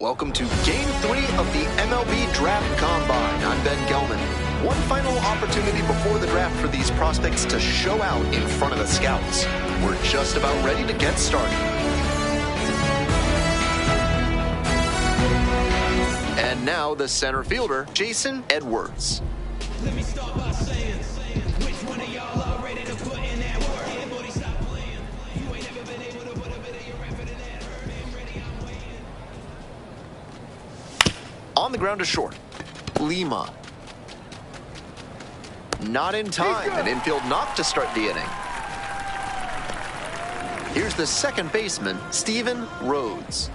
Welcome to Game 3 of the MLB Draft Combine. I'm Ben Gelman. One final opportunity before the draft for these prospects to show out in front of the scouts. We're just about ready to get started. And now the center fielder, Jason Edwards. Let me start by saying, which one of y'all are ready to put in that work? Everybody stop playing. You ain't never been able to put a bit of your effort in that. I'm ready, I'm waiting. On the ground to short, Lima. Not in time, an infield knock to start the inning. Here's the second baseman, Steven Rhodes.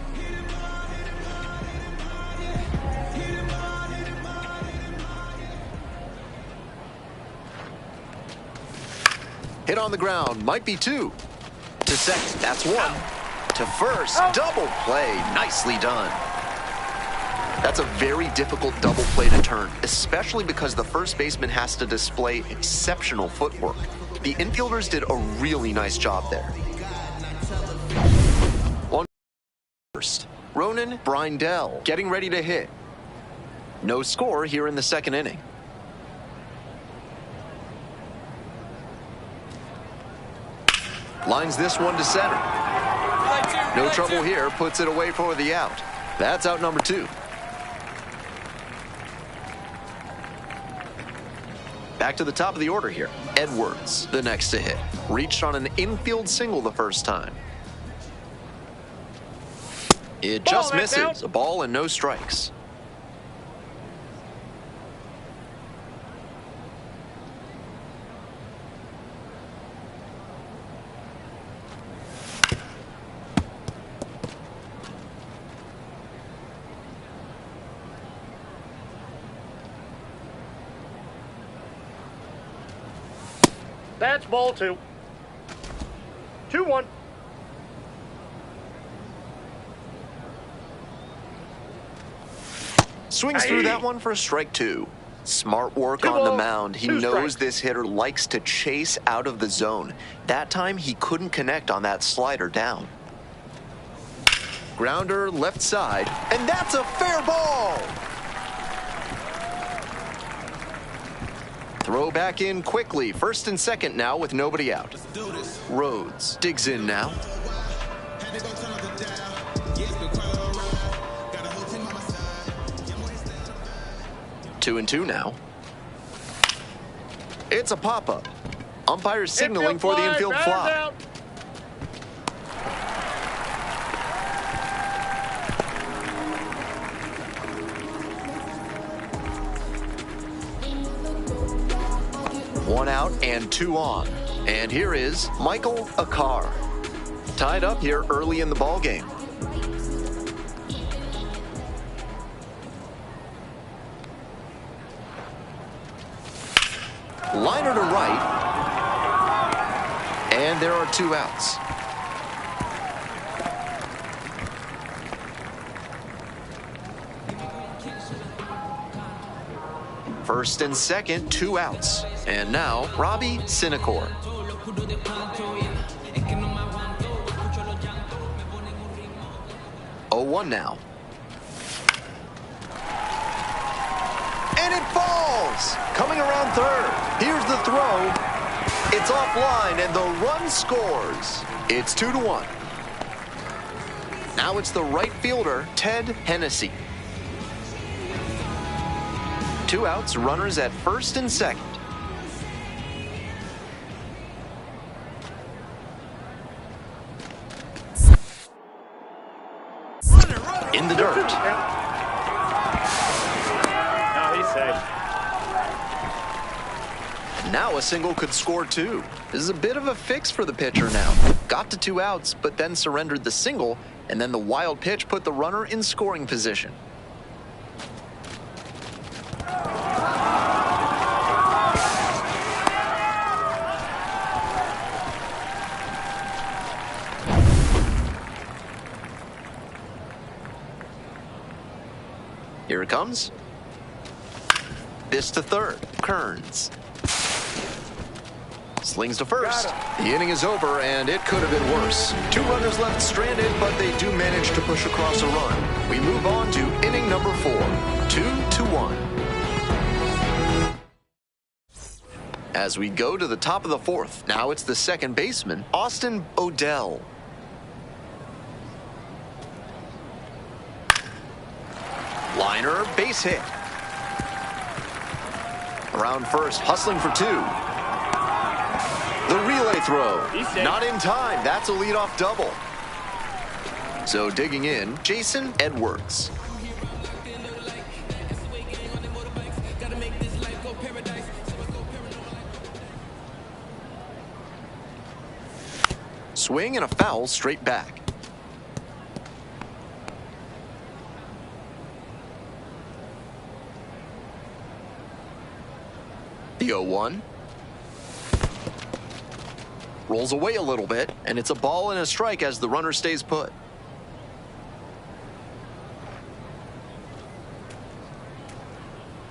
Hit on the ground, might be two. To second, that's one. To first, double play, nicely done. That's a very difficult double play to turn, especially because the first baseman has to display exceptional footwork. The infielders did a really nice job there. On first, Ronan Brindell getting ready to hit. No score here in the second inning. Lines this one to center. No trouble here, puts it away for the out. That's out number two. Back to the top of the order here. Edwards, the next to hit. Reached on an infield single the first time. It just misses. A ball and no strikes. That's ball two. 2-1. Swings through that one for a strike two. Smart work on the mound. He knows this hitter likes to chase out of the zone. That time he couldn't connect on that slider down. Grounder left side, and that's a fair ball. Throw back in quickly. First and second now with nobody out. Rhodes digs in now. 2-2 now. It's a pop-up. Umpire signaling for the infield fly. One out and two on. And here is Michael Akar. Tied up here early in the ball game. Liner to right. And there are two outs. First and second, two outs. And now, Robbie Sinecor. 0-1 now. And it falls! Coming around third. Here's the throw. It's offline, and the run scores. It's 2-1. Now it's the right fielder, Ted Hennessy. Two outs, runners at first and second. In the dirt. No, he's safe. Now a single could score two. This is a bit of a fix for the pitcher now. Got to two outs, but then surrendered the single, and then the wild pitch put the runner in scoring position. Here it comes. This to third, Kearns. Slings to first. The inning is over, and it could have been worse. 2 runners left stranded, but they do manage to push across a run. We move on to inning number 4, 2-1. As we go to the top of the 4th, now it's the second baseman, Austin Odell. Liner, base hit. Around first, hustling for 2. The relay throw. Not in time. That's a leadoff double. So digging in, Jason Edwards. Swing and a foul straight back. The 0-1. Rolls away a little bit, and it's a ball and a strike as the runner stays put.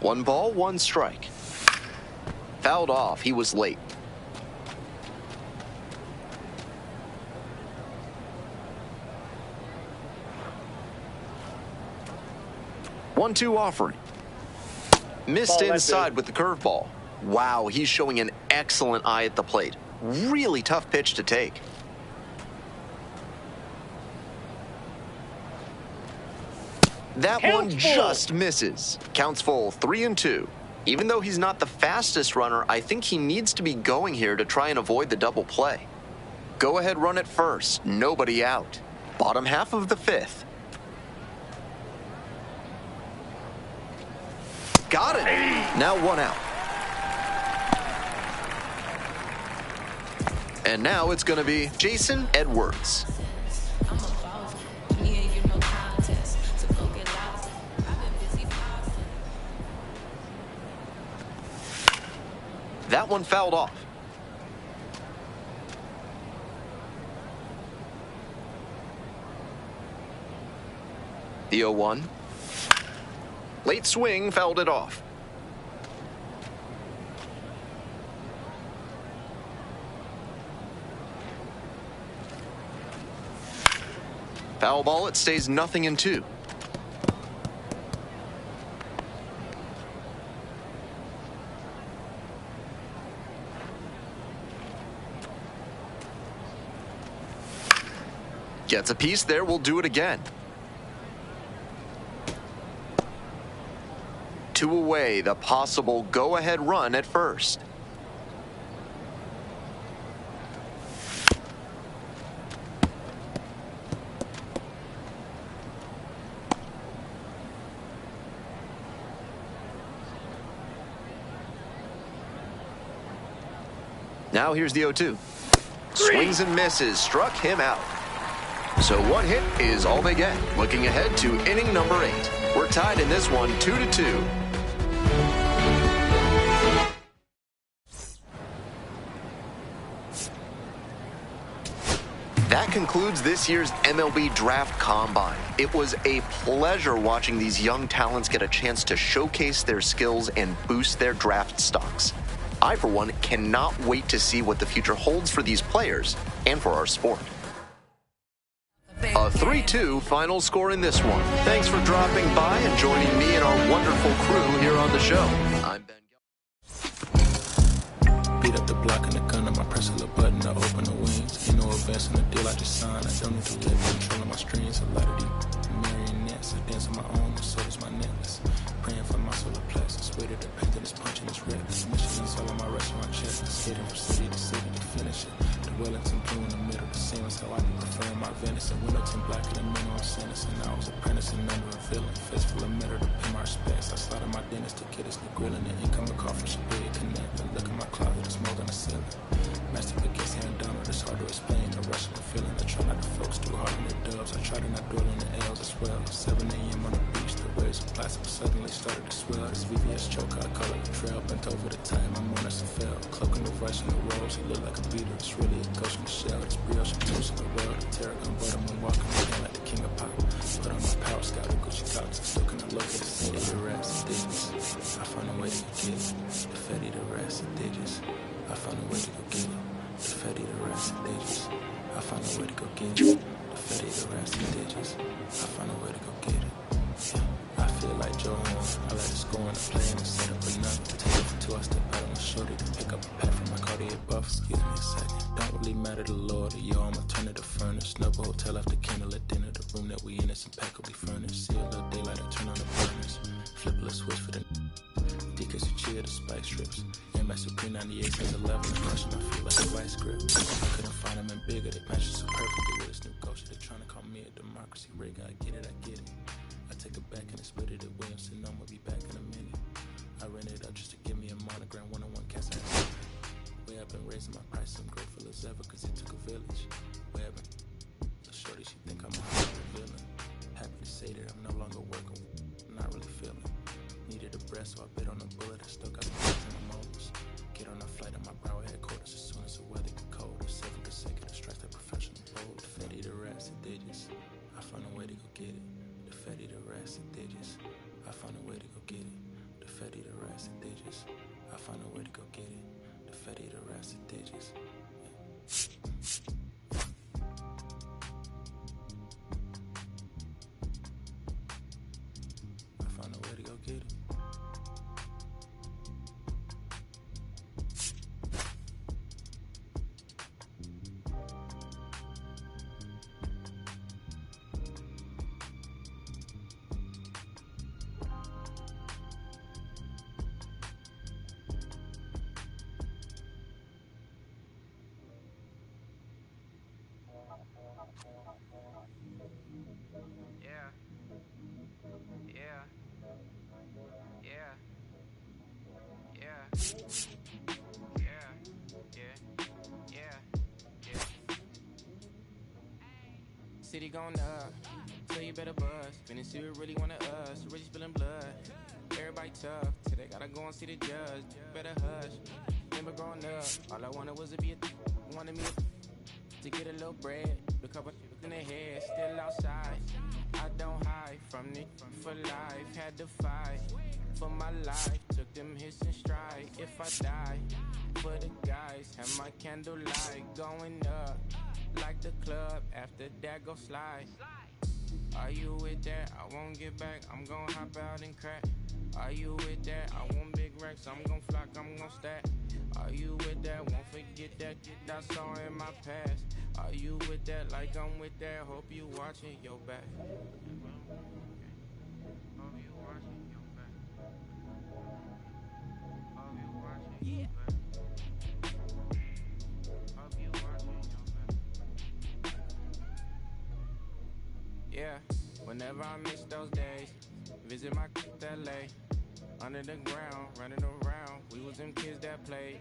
One ball, one strike. Fouled off. He was late. One-two offering. Missed inside with the curveball. Wow, he's showing an excellent eye at the plate. Really tough pitch to take. That one just misses. Counts full, 3-2. Even though he's not the fastest runner, I think he needs to be going here to try and avoid the double play. Go ahead, run it first. Nobody out. Bottom half of the 5th. Got it. Now 1 out. And now it's going to be Jason Edwards. That one fouled off. The 0-1. Late swing fouled it off. Foul ball, it stays 0-2. Gets a piece there, we'll do it again. 2 away, the possible go-ahead run at first. Now here's the 0-2. Swings and misses, struck him out. So 1 hit is all they get. Looking ahead to inning number 8. We're tied in this one, 2-2. That concludes this year's MLB Draft Combine. It was a pleasure watching these young talents get a chance to showcase their skills and boost their draft stocks. I, for one, cannot wait to see what the future holds for these players and for our sport. A 3-2 final score in this one. Thanks for dropping by and joining me and our wonderful crew here on the show. I'm Ben. Beat up the block and the gun, I press a little button to open the wings. Ain't no advance in the deal I just signed. I don't need to get control of my strings. A lot of these marionettes, I dance on my own, and so does my necklace. Praying for my solar plexus, weighted the paint that is punching this red. Michelin's all on my restaurant chest, skating from city to city to finish it. The Wellington blue in the middle, the same as how I prefer my Venice. And Wellington black in the minimum sentence, and I was apprenticing under a villain. Fistful of metal to pay my respects. I slotted my dentist to get us the grilling. The incoming call from Shabir Connect. But look at my closet, it's more than a ceiling. Master Baguettes and Donald, it's hard to explain. The rush of the feeling, I try not to focus too hard on the dubs. I try to not dwell on the L's as well. 7 a.m. on the beach, the waves of plastic suddenly started to swell. This VVS choker, I call it a trail. Bent over the time, I'm on as a fell. Cloaking the rush in the rolls, it look like a beater. It's really a ghost in the shell. It's brioche and toast in the world. The tarragon butter, I'm walking again like the king of pop. Put on my power scout and Gucci clocks. Still cannot locate the city, the rest of digits. I found a way to get it. The fetty, the rest of digits. I found a way to go get it. rats and digits. I find a way to go get it. The fatty, the rats and digits. I find a way to go get it. Yeah. I feel like Joe Horn. I like to score and play and set up enough. Take it for two, I step out on my shorty to pick up a pack from my Cartier buff. Excuse me a second. Don't really matter the Lord or yo, I'ma turn it to furnace. Snubble hotel after candle at dinner. The room that we in is impeccably furnished. See a little daylight, I turn on the burners. Flip a little switch for the DK Suchi the spice strips. MS P98 since 11. Crushing my feet like a vice grip. I couldn't find them in bigger. They match so perfectly with this new ghost. They trying to call me a democracy rig. I get it, I get it. I take it back and I split it at Williamson. I'ma be back in a minute. I ran it up just to give me a monogram. One-on-one cast ass. Way I've been raising my price. I'm grateful as ever cause it took a village. Way I've been the shorty, she think I'm a Hollywood villain. Happy to say that I'm no longer working. I'm not really feeling. Needed a breath, so I bit on a bullet. I still got the things in my moles. Get on a flight at my brow headquarters as soon as the weather get cold. 7 consecutive strikes that professional bold. The fatty, the rats, and digits. I found a way to go get it. The fatty, the rats, and digits. I found a way to go get it. The fatty, the rats, and digits. I found a way to go get it. The fatty, the rats, and digits. I found a way to go get it. Yeah. Yeah. Yeah. Yeah. Yeah. Yeah. Yeah. City going up, so you better buzz. Finna see who really wanted us, really spilling blood. Everybody tough, today gotta go and see the judge. Better hush. Remember growing up, all I wanted was to be wanted me to get a little bread. The couple in their head, still outside. I don't hide from it for life. Had to fight for my life. Took them hits in stride. If I die for the guys, have my candlelight going up like the club. After that, go slide. Are you with that? I won't get back. I'm gon' hop out and crack. Are you with that? I want big racks. I'm gon' flock. I'm gon' stack. Are you with that? Won't forget that I saw in my past. Are you with that? Like I'm with that. Hope you watching your back. Hope you watching your back. Hope you watching your back. Hope you watching your back. Yeah, whenever I miss those days, visit my LA. Under the ground, running around, we was them kids that played.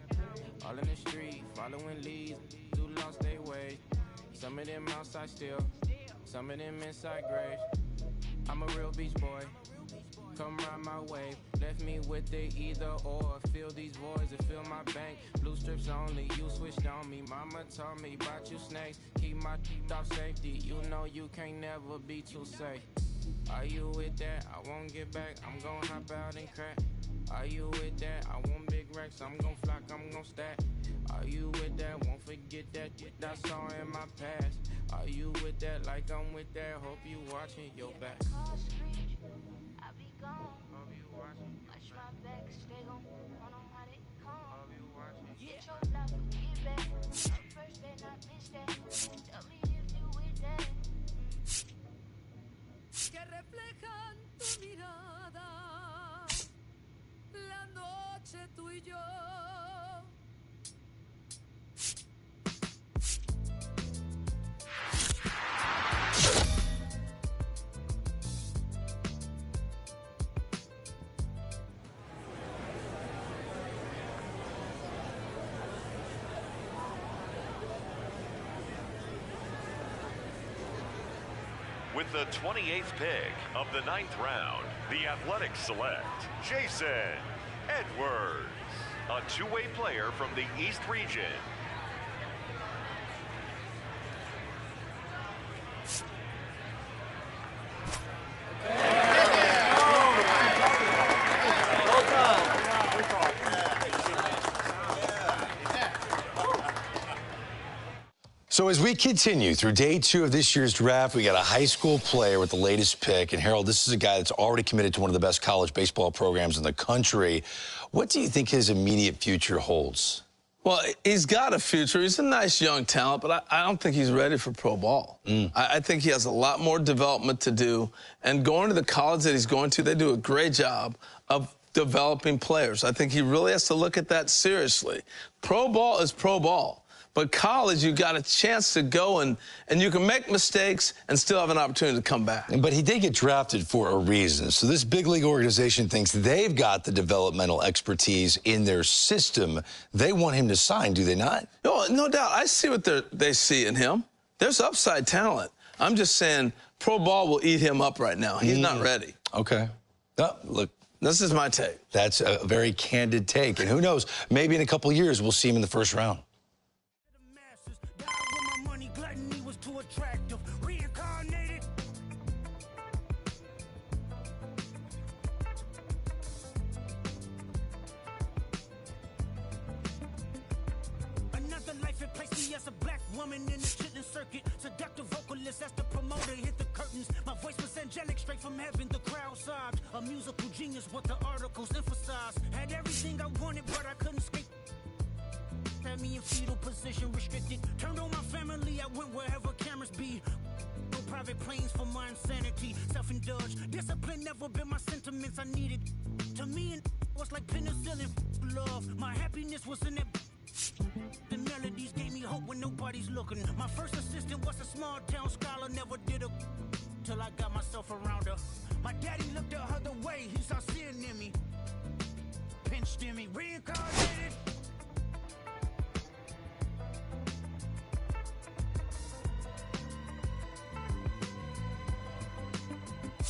All in the street, following leads, who lost their way. Some of them outside still, some of them inside graves. I'm a real beach boy, come ride my wave. Left me with the either or, fill these voids and fill my bank. Blue strips only, you switched on me. Mama told me about you snakes, keep my teeth off safety. You know you can't never be too safe. Are you with that? I won't get back. I'm gon' hop out and crack. Are you with that? I want big racks. I'm gon' flock. I'm gon' stack. Are you with that? Won't forget that I saw in my past. Are you with that? Like I'm with that. Hope you watching your back. I be gone. Hope you watching. Watch my back, stay gon' on them how they come. Hope you watching. Get your life and get back. First and I miss that. Tell me if you with that. Que reflejan tu mirada, la noche tú y yo. With the 28th pick of the 9th round, the Athletics select Jason Edwards, a two-way player from the East region. So as we continue through day 2 of this year's draft, we got a high school player with the latest pick. And Harold, this is a guy that's already committed to one of the best college baseball programs in the country. What do you think his immediate future holds? Well, he's got a future. He's a nice young talent, but I don't think he's ready for pro ball. I think he has a lot more development to do. And going to the college that he's going to, they do a great job of developing players. I think he really has to look at that seriously. Pro ball is pro ball. But college, you got a chance to go and you can make mistakes and still have an opportunity to come back. But he did get drafted for a reason. So this big league organization thinks they've got the developmental expertise in their system. They want him to sign, do they not? No doubt. I see what they see in him. There's upside talent. I'm just saying pro ball will eat him up right now. He's not ready. Okay. Oh, look. This is my take. That's a very candid take. And who knows, maybe in a couple of years we'll see him in the first round. As a black woman in the chitlin circuit, seductive vocalist as the promoter hit the curtains. My voice was angelic, straight from heaven. The crowd sobbed. A musical genius, what the articles emphasized. Had everything I wanted, but I couldn't escape. Had me in fetal position, restricted. Turned on my family, I went wherever cameras be. No private planes for my insanity. Self-indulged, discipline never been my sentiments. I needed. To me, it was like penicillin. Love, my happiness was in it. The melodies gave me hope when nobody's looking. My first assistant was a small town scholar, never did a till I got myself around her. My daddy looked the other way, he saw sin in me, pinched in me, reincarnated.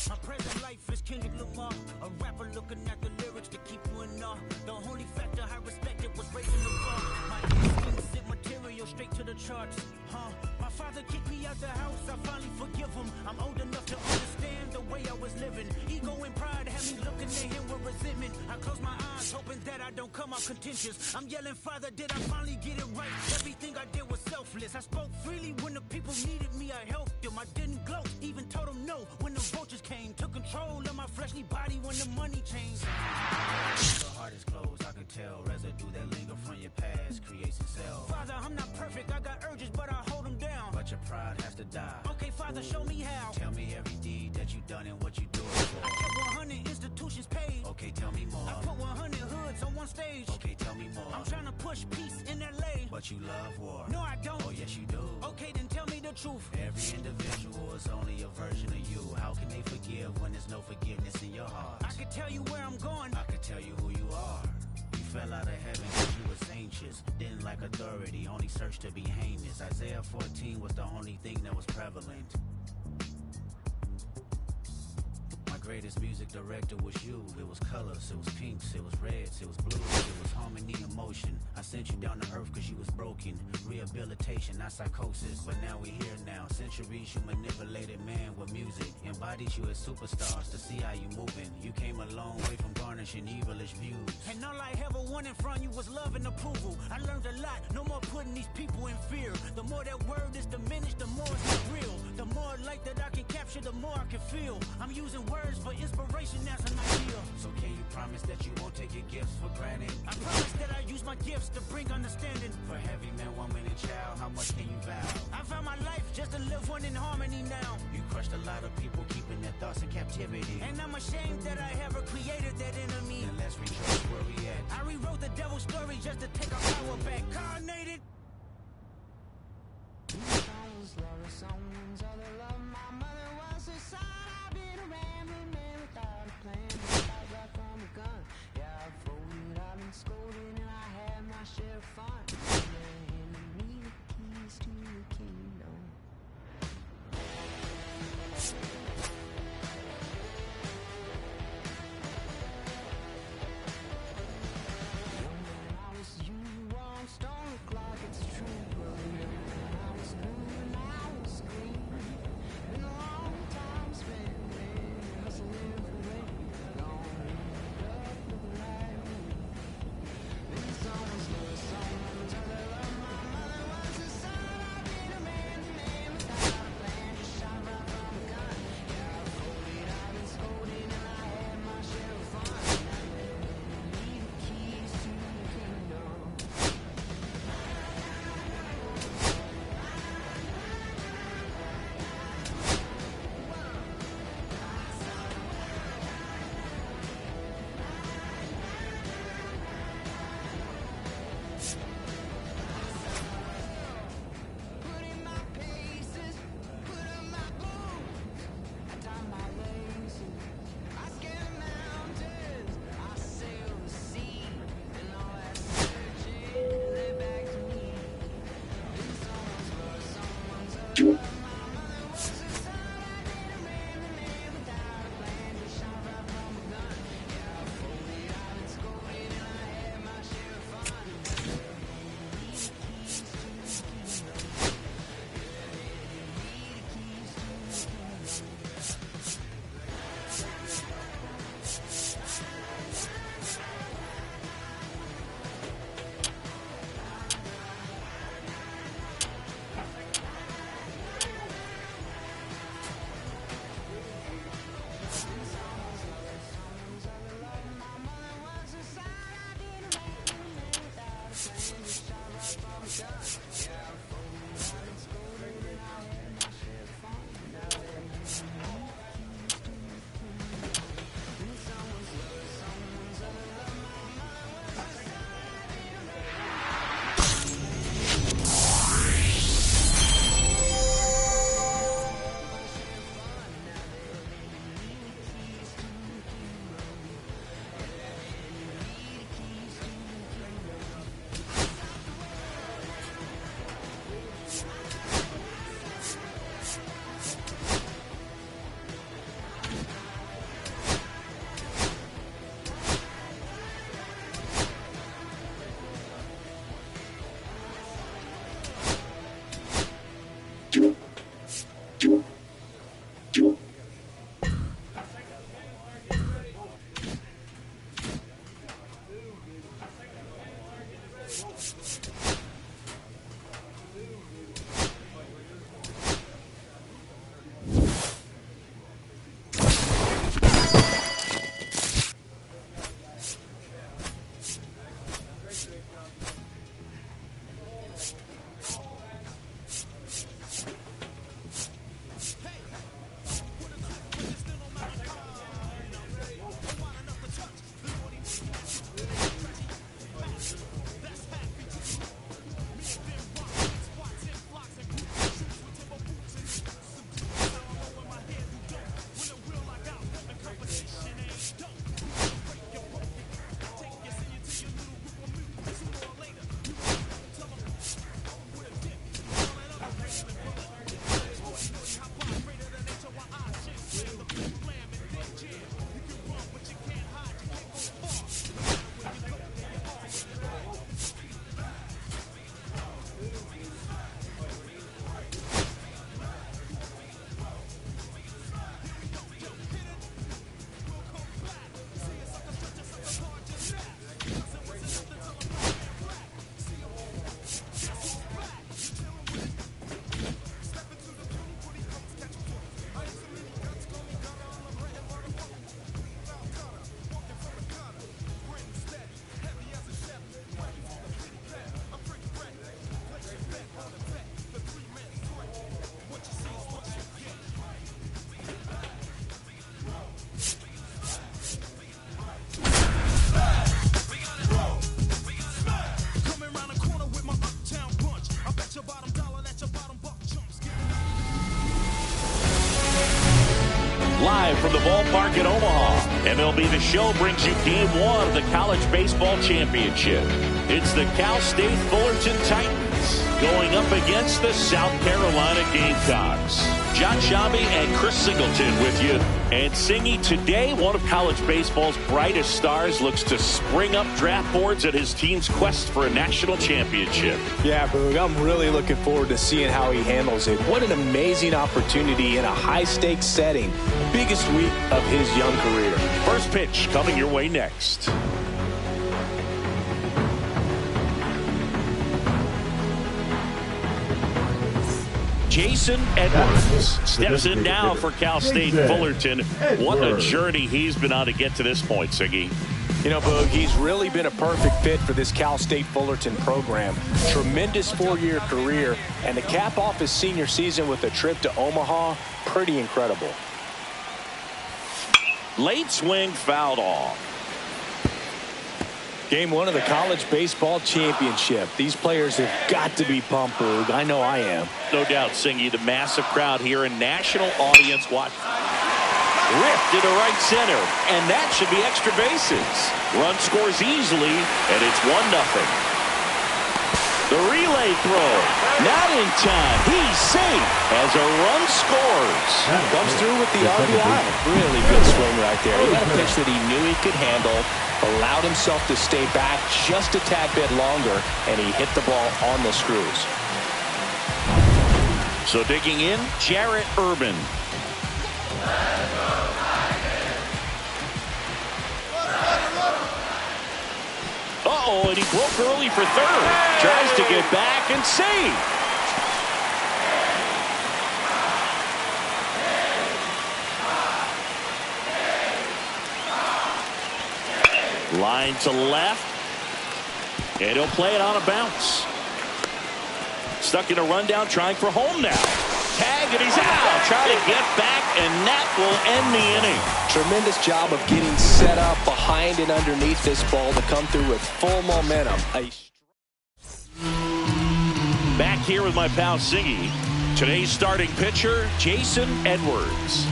My present life is Kendrick Lamar, a rapper looking at the lyrics to keep you in awe. The only factor I respected was raising the bar. My instincts sent material straight to the charts. My father kicked me out the house, I finally forgive him. I'm old enough to understand the way I was living. Ego and pride had me looking at him with resentment. I close my eyes, hoping that I don't come out contentious. I'm yelling, Father, did I finally get it right? Everything I did was selfless. I spoke freely when the people needed me, I helped them. I didn't gloat, even told them no when the vultures came. Took control of my fleshly body when the money changed. The heart is closed, I can tell. Residue that linger from your past creates itself. Father, I'm not perfect, I got urges, but I hold them down. But your pride has to die. Okay, Father, show me how. Tell me every deed that you done and what you do it for. I kept 100 institutions paid. Okay, tell me more. I put 100 hoods on one stage. Okay, tell me more. I'm trying to push peace in LA. But you love war. No, I don't. Oh, yes, you do. Okay, then tell me the truth. Every individual is only a version of you. How can they forgive when there's no forgiveness in your heart? I can tell you where I'm going. I can tell you who you are. You fell out of heaven because you was anxious. Didn't like authority, only searched to be heinous. Isaiah 14 was the only thing that was prevalent. My greatest music director was you. It was colors, it was pinks, it was reds, it was blues, it was harmony and motion. I sent you down to earth because you was broken. Rehabilitation, not psychosis. But now we here now. Centuries you manipulated man with music. Embodied you as superstars to see how you moving. You came a long way from garnishing evilish views. And all I ever wanted from you was love and approval. I learned a lot, no more putting these people in fear. The more that word is diminished, the more it's not real. The more light that I can capture, the more I can feel. I'm using words for inspiration as an idea. So can you promise that you won't take your gifts for granted? I promise that I use my gifts to bring understanding. For heavy man, woman, and child, how much can you vow? I found my life just to live one in harmony now. You crushed a lot of people, keeping their thoughts in captivity. And I'm ashamed that I ever created that enemy. Then let's retrace where we at. I rewrote the devil's story just to take our power back. Carnated. I was loving someone's other love. My mother was a son. I've been a rambling man without a plan. Without right from a gun. Yeah, I've folded, I've been scolded, and I had my share of fun. They're handing me the keys to the kingdom. I was you, wrong, stone the clock, it's true, brother. I was blue and I was green. live from the ballpark in Omaha. MLB The Show brings you Game 1 of the College Baseball Championship. It's the Cal State Fullerton Titans going up against the South Carolina Gamecocks. John Shambi and Chris Singleton with you. And Singy, today one of college baseball's brightest stars looks to spring up draft boards at his team's quest for a national championship. Yeah, Boog, I'm really looking forward to seeing how he handles it. What an amazing opportunity in a high-stakes setting. Biggest week of his young career. First pitch coming your way next. Jason Edwards steps in now for Cal State Fullerton. What a journey he's been on to get to this point, Siggy. You know, Boog, he's really been a perfect fit for this Cal State Fullerton program. Tremendous four-year career, and to cap off his senior season with a trip to Omaha, pretty incredible. Late swing fouled off. Game 1 of the College Baseball Championship. These players have got to be pumped, Boog. I know I am. No doubt, Singy. The massive crowd here and national audience watch. Ripped into right center, and that should be extra bases. Run scores easily, and it's 1-0. The relay throw, not in time. He's safe as a run scores. Comes through with the RBI. Really good swing right there. He got a pitch that he knew he could handle, allowed himself to stay back just a tad bit longer, and he hit the ball on the screws. So digging in, Jarrett Urban. Uh-oh, and he broke early for third. Tries to get back and save. Line to left. And he'll play it on a bounce. Stuck in a rundown, trying for home now. Tag, and he's out. Trying to get back, and that will end the inning. Tremendous job of getting set up behind and underneath this ball to come through with full momentum. Back here with my pal Siggy. Today's starting pitcher, Jason Edwards.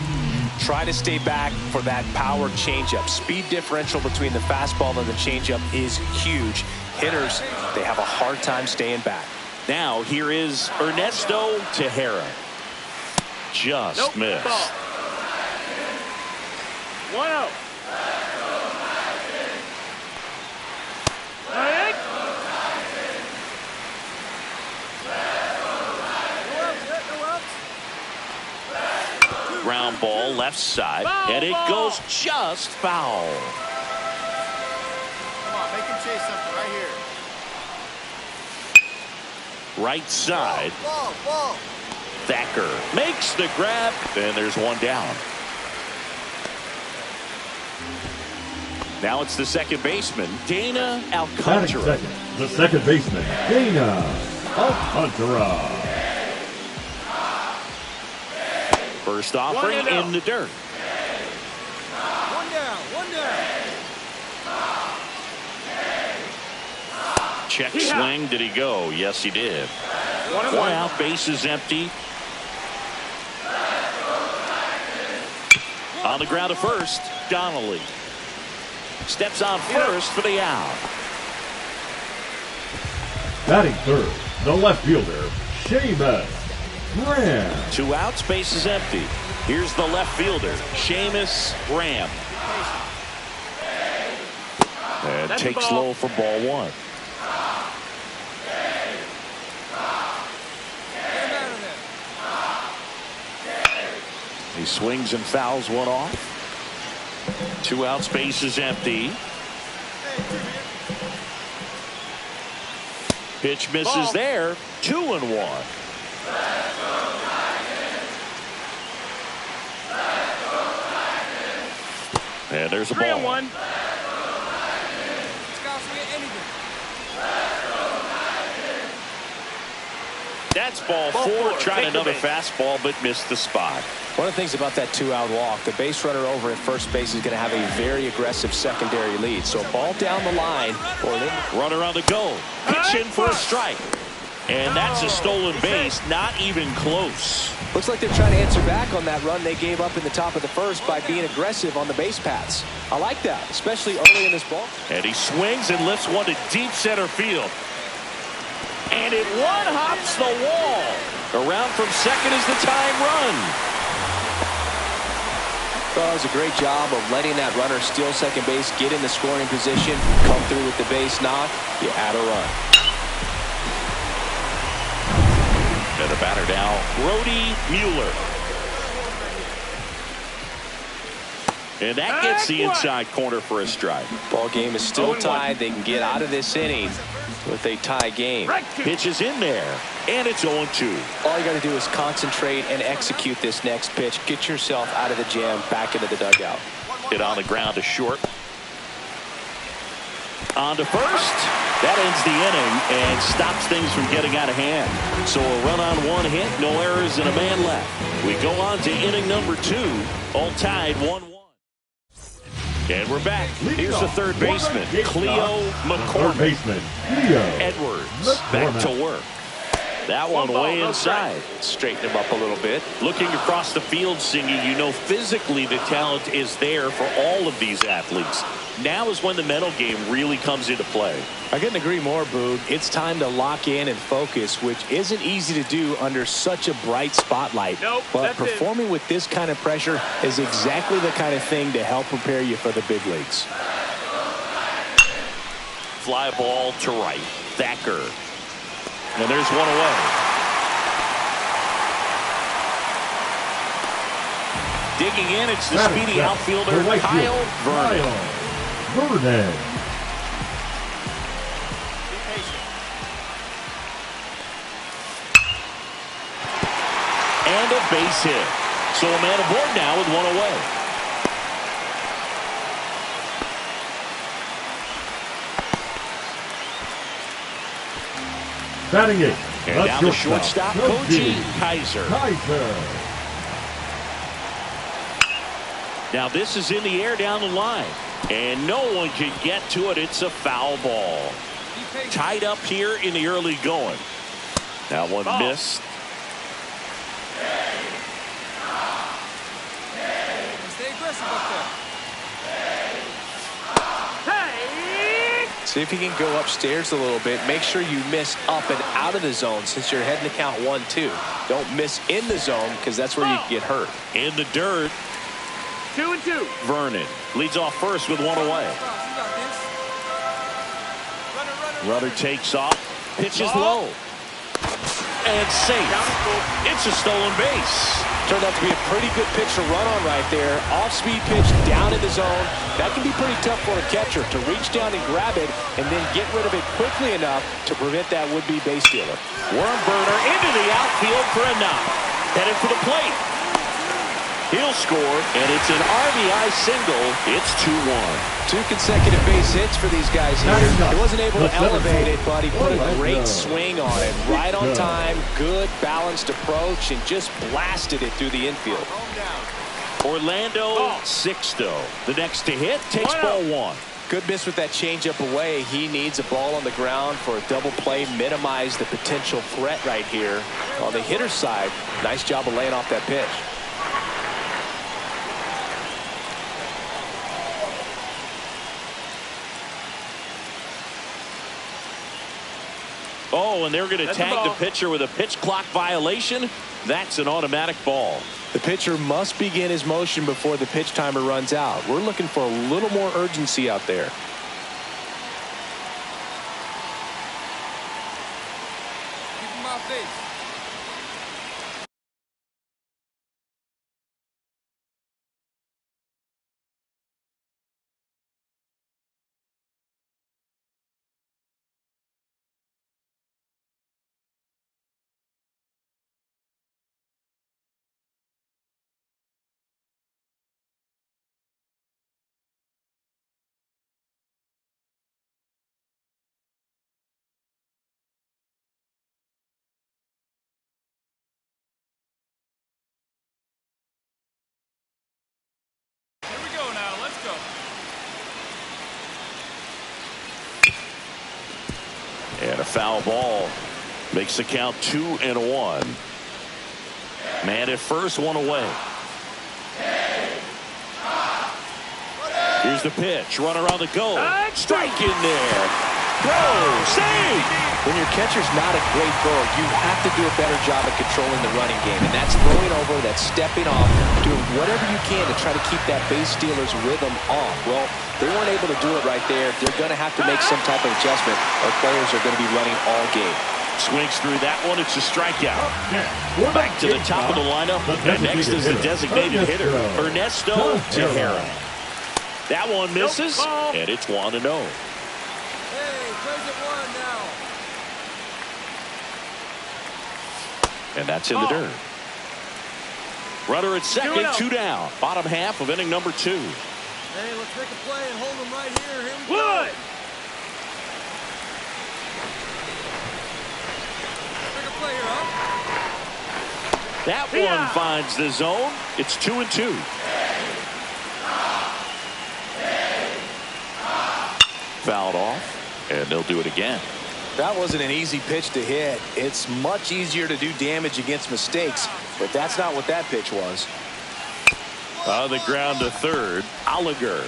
Try to stay back for that power changeup. Speed differential between the fastball and the changeup is huge. Hitters, they have a hard time staying back. Now here is Ernesto Tejera. Just missed. 1-0. Ground ball left side, and it goes just foul. Come on, make him chase something right here. Right side. Ball. Thacker makes the grab, and there's one down. Now it's the second baseman, Dana Alcantara. The second baseman, Dana Alcantara. First offering in the dirt. One down. Check swing. Did he go? Yes, he did. One out. Base is empty. On the ground to first, Donnelly. Steps on first for the out. Batting third, the left fielder, Seamus Graham. 2 outs, base is empty. Here's the left fielder, Seamus Graham. And takes low for ball 1. He swings and fouls one off. 2 outs, base is empty. Pitch misses there. 2-1. And there's a ball. 3-1. That's ball 4. Tried another fastball, but missed the spot. One of the things about that 2-out walk, the base runner over at first base is going to have a very aggressive secondary lead. So ball down the line. Runner on the go. Pitch in for a strike. And that's a stolen base, not even close. Looks like they're trying to answer back on that run they gave up in the top of the first by being aggressive on the base paths. I like that, especially early in this ball. And he swings and lifts one to deep center field. And it one-hops the wall. Around from second is the tying run. Well, that was a great job of letting that runner steal second base, get in the scoring position, come through with the base knock. You add a run. And the batter now, Brody Mueller. And that gets the inside corner for a strike. Ball game is still tied. They can get out of this inning with a tie game. Pitch is in there, and it's 0-2. All you got to do is concentrate and execute this next pitch. Get yourself out of the jam, back into the dugout. Hit on the ground to short. On to first. That ends the inning and stops things from getting out of hand. So a run on one hit, no errors, and a man left. We go on to inning number 2, all tied 1-1. And we're back. Here's the third baseman, Cleo McCormick. Third baseman, Cleo Edwards back to work. That one way inside. Straighten him up a little bit. Looking across the field, singing, you know physically the talent is there for all of these athletes. Now is when the mental game really comes into play. I couldn't agree more, Boog. It's time to lock in and focus, which isn't easy to do under such a bright spotlight. But performing with this kind of pressure is exactly the kind of thing to help prepare you for the big leagues. Fly ball to right. Thacker. And there's one away. Digging in, it's the speedy outfielder, Kyle Vernon. And a base hit. So a man aboard now with one away. Batting it. And down the shortstop, Koji Kaiser. Now this is in the air down the line. And no one can get to it. It's a foul ball. Tied up here in the early going. That one missed. Stay aggressive up there. See if you can go upstairs a little bit. Make sure you miss up and out of the zone since you're heading to count 1-2. Don't miss in the zone because that's where you can get hurt. In the dirt. 2-2. Vernon leads off first with one away. Runner takes off. Pitches low. And safe. It's a stolen base. Turned out to be a pretty good pitch to run on right there. Off-speed pitch down in the zone. That can be pretty tough for a catcher to reach down and grab it and then get rid of it quickly enough to prevent that would-be base stealer. Worm burner into the outfield for a knock. Headed for the plate. He'll score, and it's an RBI single. It's 2-1. 2 consecutive base hits for these guys here. He wasn't able to elevate it, but he put a great swing on it. Right on time, good balanced approach, and just blasted it through the infield. Orlando Sixto, the next to hit, takes ball 1. Good miss with that changeup away. He needs a ball on the ground for a double play, minimize the potential threat right here. On the hitter's side, nice job of laying off that pitch. Oh, and they're going to tag the pitcher with a pitch clock violation. That's an automatic ball. The pitcher must begin his motion before the pitch timer runs out. We're looking for a little more urgency out there. Keep him off base. And a foul ball. Makes the count 2-1. Man at first, one away. Here's the pitch. Runner on the go. Strike in there. Go. Save. When your catcher's not a great thrower, you have to do a better job at controlling the running game. And that's throwing over, that's stepping off, doing whatever you can to try to keep that base stealer's rhythm off. Well, they weren't able to do it right there. They're going to have to make some type of adjustment, or players are going to be running all game. Swings through that one. It's a strikeout. Back to the top of the lineup. And next is the designated hitter, Ernesto Tejera. That one misses, and it's 1-0. Hey, plays at 1 now. And that's in the dirt. Runner at second, 2 down. Bottom half of inning number 2. Hey, let's make a play and hold them right here. Here we go. Make a play here, huh? That one finds the zone. It's 2-2. Fouled off, and they'll do it again. That wasn't an easy pitch to hit. It's much easier to do damage against mistakes, but that's not what that pitch was. On the ground to third, Oliger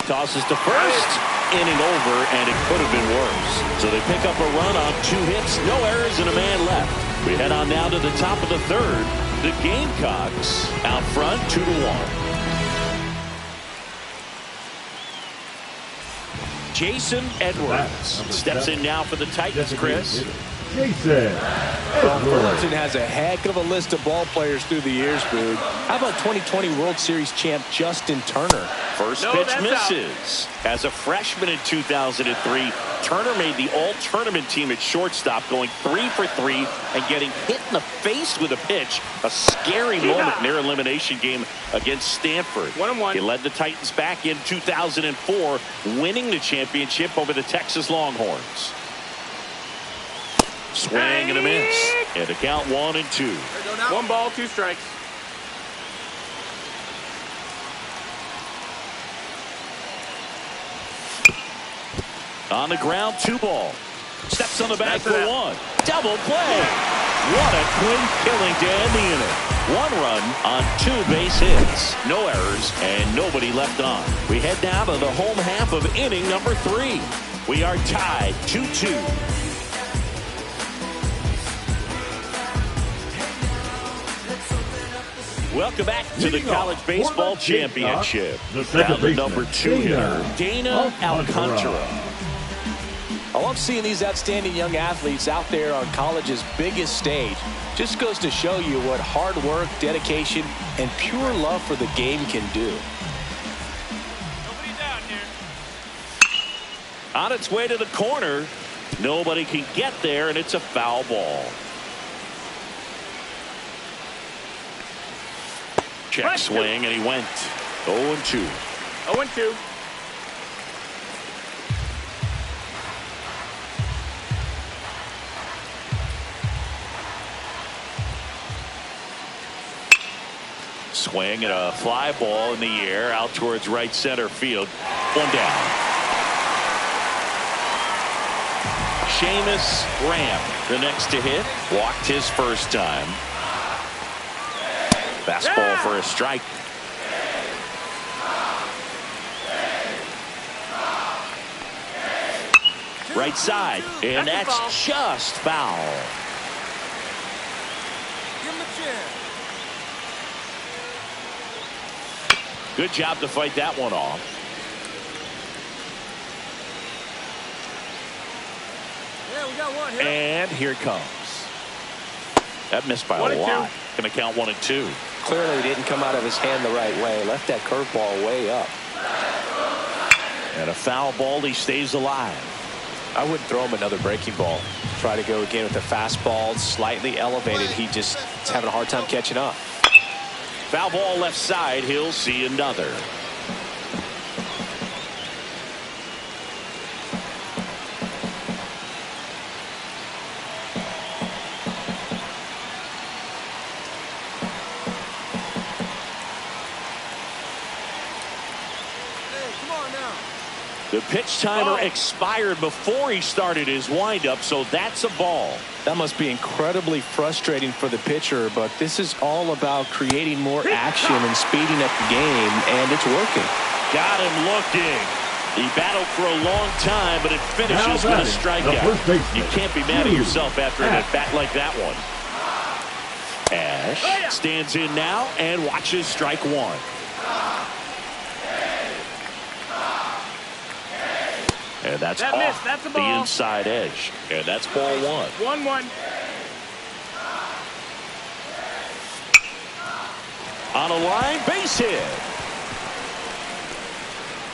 tosses to first. Inning over, and it could have been worse. So they pick up a run on 2 hits, no errors, and a man left. We head on now to the top of the third. The Gamecocks out front 2-1. Jason Edwards steps in now for the Titans, Chris. Jason Edwards. Fullerton has a heck of a list of ball players through the years, Boog. How about 2020 World Series champ Justin Turner? First pitch misses. As a freshman in 2003, Turner made the all-tournament team at shortstop, going 3 for 3 and getting hit in the face with a pitch. A scary moment in their elimination game against Stanford. 1-1. He led the Titans back in 2004, winning the championship over the Texas Longhorns. Swing and a miss. And a count 1-2. 1 ball, 2 strikes. On the ground, 2 ball. Steps on the bag for 1. Double play. What a quick killing to end the inning. 1 run on 2 base hits. No errors and nobody left on. We head down to the home half of inning number 3. We are tied 2-2. Welcome back to the College Baseball Championship. Down to number 2 hitter, Dana Alcantara. I love seeing these outstanding young athletes out there on college's biggest stage. Just goes to show you what hard work, dedication, and pure love for the game can do. Nobody down here. On its way to the corner. Nobody can get there, and it's a foul ball. Check swing, and he went 0-2. 0-2. Swing and a fly ball in the air out towards right center field. 1 down. Seamus Graham, the next to hit, walked his first time. Fastball for a strike. Right side, and that's just foul. Give him a chance. Good job to fight that one off. Yeah, we got 1 here. And here it comes. That missed by a lot. Going to count 1-2. Clearly didn't come out of his hand the right way. Left that curveball way up. And a foul ball. He stays alive. I wouldn't throw him another breaking ball. Try to go again with the fastball, slightly elevated. He just is having a hard time catching up. Foul ball left side. He'll see another. Hey, come on now. The pitch timer expired before he started his windup, so that's a ball. That must be incredibly frustrating for the pitcher, but this is all about creating more action and speeding up the game, and it's working. Got him looking. He battled for a long time, but it finishes with a strikeout. You can't be mad at yourself after an at-bat like that one. Ash stands in now and watches strike one. And that's off the inside edge. And that's ball one. 1-1. On a line, base hit.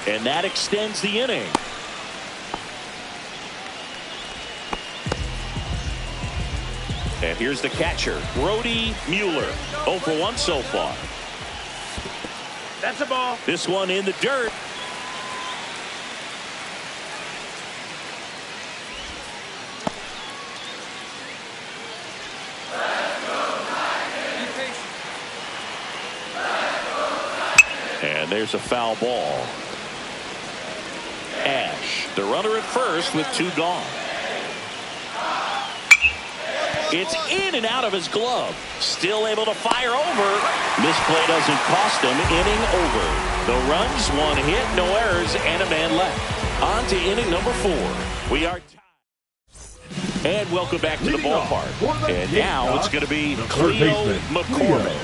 And that extends the inning. And here's the catcher, Brody Mueller. 0 for 1 so far. That's a ball. This one in the dirt. And there's a foul ball. Ash, the runner at first with 2 gone. It's in and out of his glove. Still able to fire over. Misplay doesn't cost him. Inning over. The runs, 1 hit, no errors, and a man left. On to inning number 4. We are tied. And welcome back to the ballpark. And now it's going to be Cleo McCormick.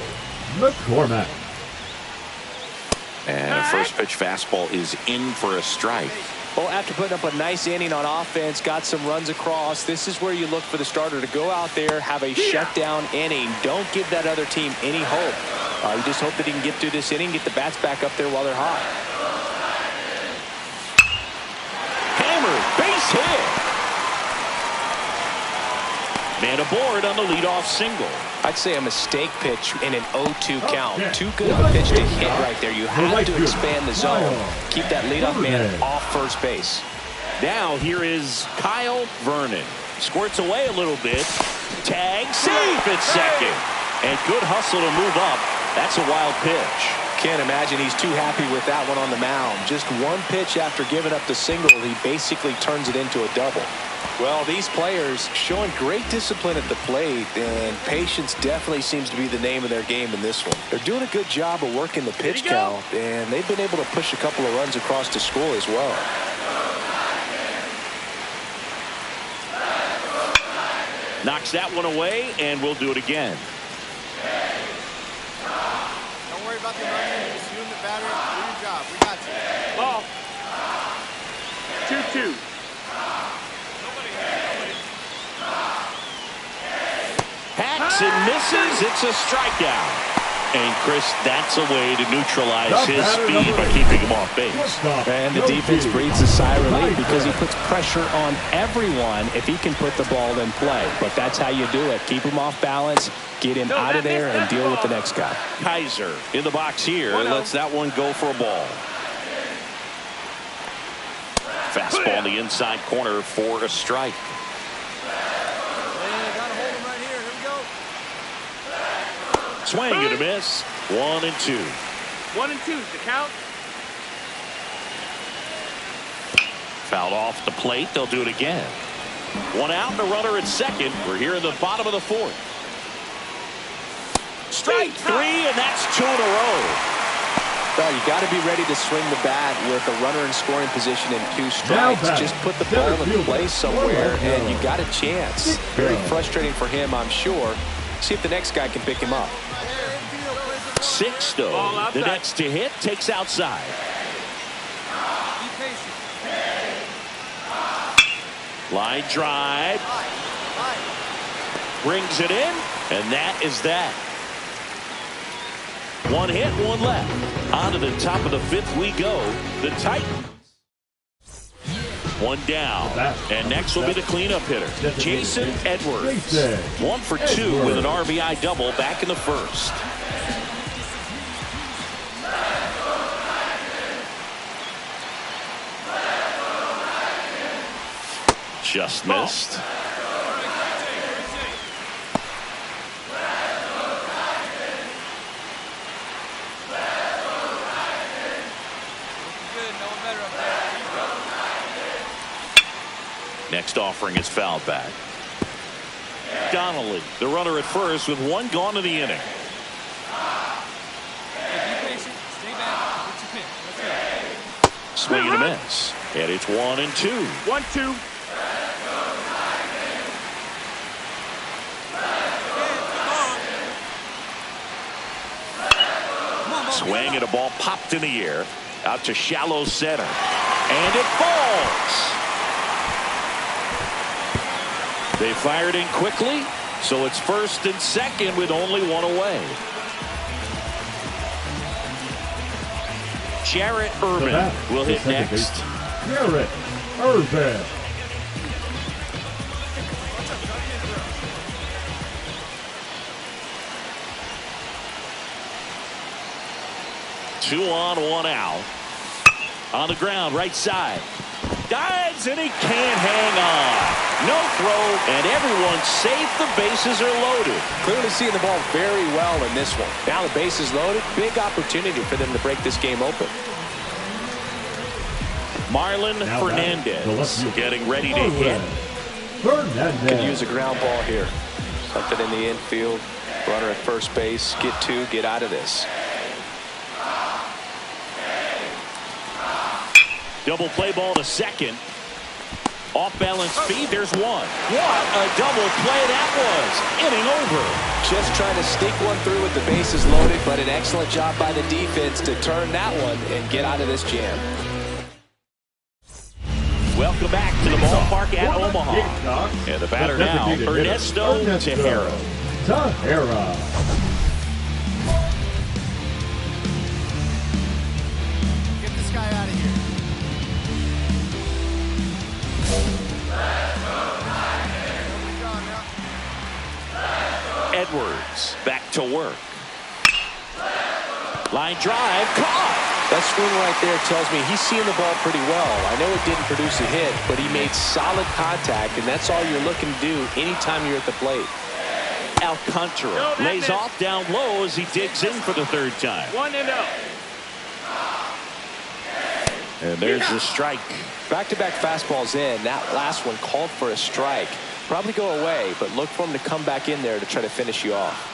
And first pitch fastball is in for a strike. Well, after putting up a nice inning on offense, got some runs across, this is where you look for the starter to go out there, have a shutdown inning. Don't give that other team any hope. You just hope that he can get through this inning, get the bats back up there while they're hot. Hammered, base hit. Man aboard on the leadoff single. I'd say a mistake pitch in an 0-2 count. Too good of a pitch to hit right there. You have to expand the zone. Keep that leadoff man off first base. Now here is Kyle Vernon. Squirts away a little bit. Tag safe at second. And good hustle to move up. That's a wild pitch. Can't imagine he's too happy with that one on the mound. Just 1 pitch after giving up the single, he basically turns it into a double. Well, these players showing great discipline at the plate, and patience definitely seems to be the name of their game in this one. They're doing a good job of working the pitch count, and they've been able to push a couple of runs across to score as well. Knocks that one away, and we'll do it again. Don't worry about the runner. Just you and the batter. Do your job. We got you. Ball. 2-2. Hacks and misses. It's a strikeout. And Chris, that's a way to neutralize his speed by keeping him off base. And the defense breathes a sigh of relief because he puts pressure on everyone if he can put the ball in play. But that's how you do it. Keep him off balance, get him out of there, and deal with the next guy. Kaiser in the box here. Lets that one go for a ball. Fastball in the inside corner for a strike. Swing and a miss. 1-2. 1-2 the count. Fouled off the plate. They'll do it again. 1 out and a runner at second. We're here in the bottom of the 4th. Strike 3, and that's 2 in a row. Well, you got to be ready to swing the bat with a runner in scoring position and 2 strikes. Just put the ball in play somewhere, and you got a chance. Very frustrating for him, I'm sure. See if the next guy can pick him up. Sixto, the next to hit, takes outside. Line drive. Brings it in, and that is that. 1 hit, 1 left. On to the top of the 5th we go. The Titans. 1 down. And next will be the cleanup hitter, Jason Edwards. 1 for 2 with an RBI double back in the 1st. Just missed. Next offering is fouled back. Donnelly, the runner at first with one gone in the inning. Swing and a miss. And it's 1-2. 1-2. Swing and a ball popped in the air. Out to shallow center. And it falls. They fired in quickly. So it's first and second with only one away. Jarrett Urban will hit next. Jarrett Urban. Two on, one out. On the ground, right side. Dives, and he can't hang on. No throw, and everyone's safe. The bases are loaded. Clearly seeing the ball very well in this one. Now the base is loaded. Big opportunity for them to break this game open. Marlon Fernandez getting ready to hit. Fernandez. Could use a ground ball here. Something in the infield. Runner at first base. Get two. Get out of this. Double play ball to second. Off balance speed. There's one. What a double play that was. Inning over. Just trying to sneak one through with the bases loaded, but an excellent job by the defense to turn that one and get out of this jam. Welcome back to the ballpark at Omaha. And the batter now, Ernesto Tejera. Get this guy out of here. Edwards back to work. Line drive, caught. That swing right there tells me he's seeing the ball pretty well. I know it didn't produce a hit, but he made solid contact, and that's all you're looking to do anytime you're at the plate. Alcantara lays off down low as he digs in for the third time. 1-0. And there's the strike. Back-to-back fastballs in. That last one called for a strike. Probably go away, but look for him to come back in there to try to finish you off.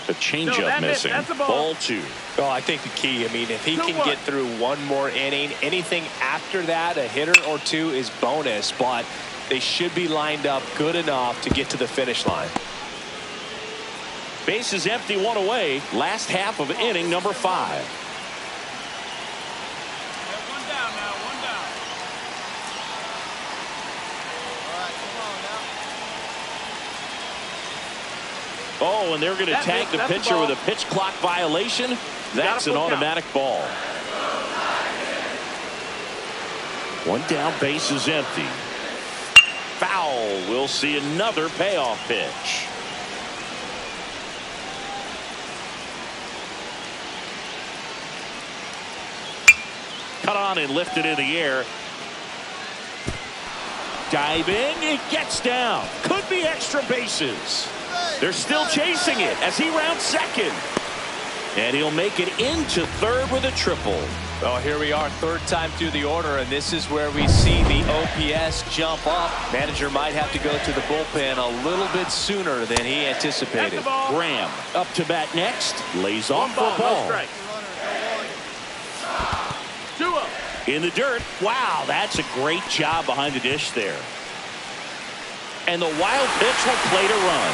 The changeup missing. Ball two. Oh, I think the key, I mean, if he can get through one more inning, anything after that, a hitter or two is bonus, but they should be lined up good enough to get to the finish line. Base is empty, one away. Last half of inning number 5. Oh, and they're going to tag the pitcher with a pitch clock violation. That's an automatic ball. One down, base is empty. Foul. We'll see another payoff pitch. Cut on and lifted in the air. Diving, it gets down. Could be extra bases. They're still chasing it as he rounds second. And he'll make it into third with a triple. Well, here we are, third time through the order, and this is where we see the OPS jump up. Manager might have to go to the bullpen a little bit sooner than he anticipated. Graham up to bat next. Lays off for a ball. No 2-0. In the dirt. Wow, that's a great job behind the dish there. And the wild pitch will play to run.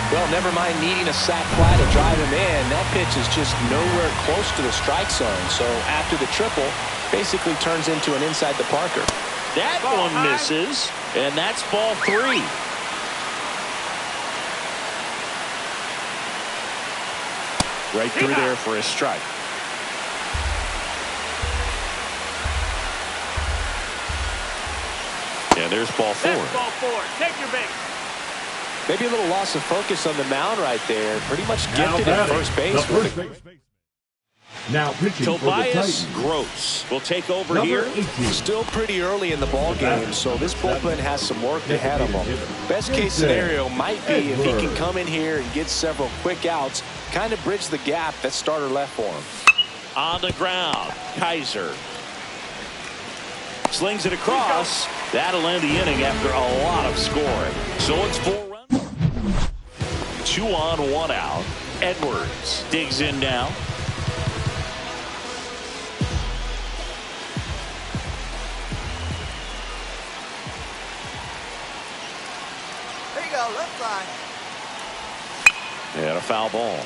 Well, never mind needing a sac fly to drive him in. That pitch is just nowhere close to the strike zone. So after the triple, basically turns into an inside the Parker. That one misses, and that's ball 3. Right through there for a strike. And there's ball 4. That's ball 4. Take your base. Maybe a little loss of focus on the mound right there. Pretty much gifted at first base. Now pitching Tobias Gross will take over here. Still pretty early in the ball game, so this bullpen has some work ahead of them. Best case scenario might be if he can come in here and get several quick outs, kind of bridge the gap that starter left for him. On the ground, Kaiser slings it across. That'll end the inning after a lot of scoring. So it's 4 runs. 2 on, 1 out. Edwards digs in now. There you go, left side. And a foul ball.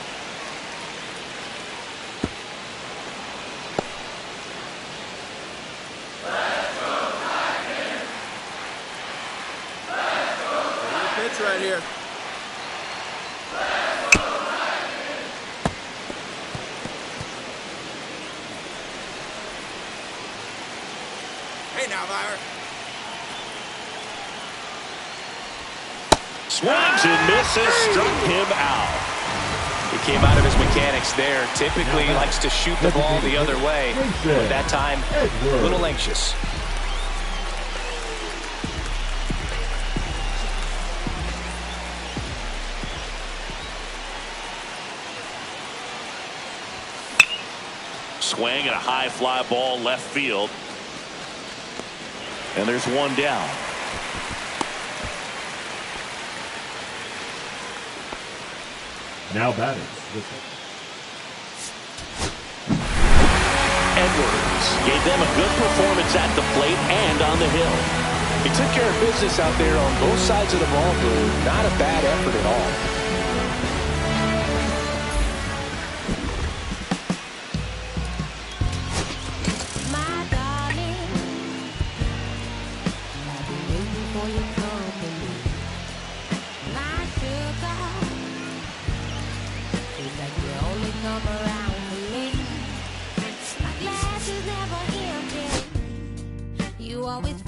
Pitch right here. Hey now, Byron. Swings and misses, struck him out. He came out of his mechanics there. Typically he likes to shoot the ball the other way, but that time a little anxious. Swing and a high fly ball left field. And there's 1 down. Now batting. Edwards gave them a good performance at the plate and on the hill. He took care of business out there on both sides of the ball, Blue. Not a bad effort at all. You always